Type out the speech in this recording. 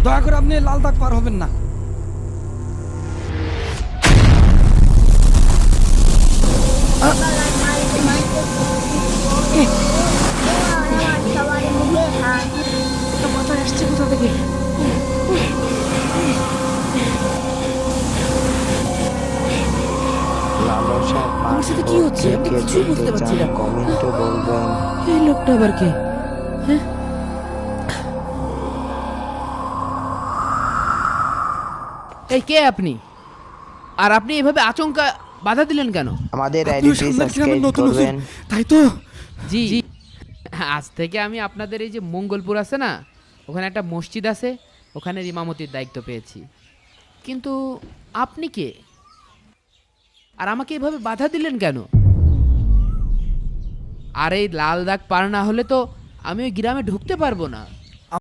দয়া করে আপনি লাল দাগ পার হবেন না। মাথায় আসছে কোথা থেকে? লালসার আমার সাথে কি হচ্ছে? আমি তো কিছুই বুঝতে পারছি না। কমেন্টে বলবেন। এই লোকটা আবার কে? হ্যাঁ, এই কে আপনি? আর আপনি এভাবে আচমকা বাধা দিলেন কেন? আমাদের আপনিও আইডিটি সামনের গ্রামের সাবস্ক্রাইব নতুন করবেন। তাই তো? জি, আজ থেকে আমি আপনাদের এই যে মঙ্গলপুর আছে না, ওখানে একটা মসজিদ আছে, ওখানে ইমামতির দায়িত্ব পেয়েছি। কিন্তু আপনি কে? আর আমাকে এভাবে বাধা দিলেন কেন? আর এই লাল দাগ পার না হলে তো আমি ওই গ্রামে ঢুকতে পারবো না।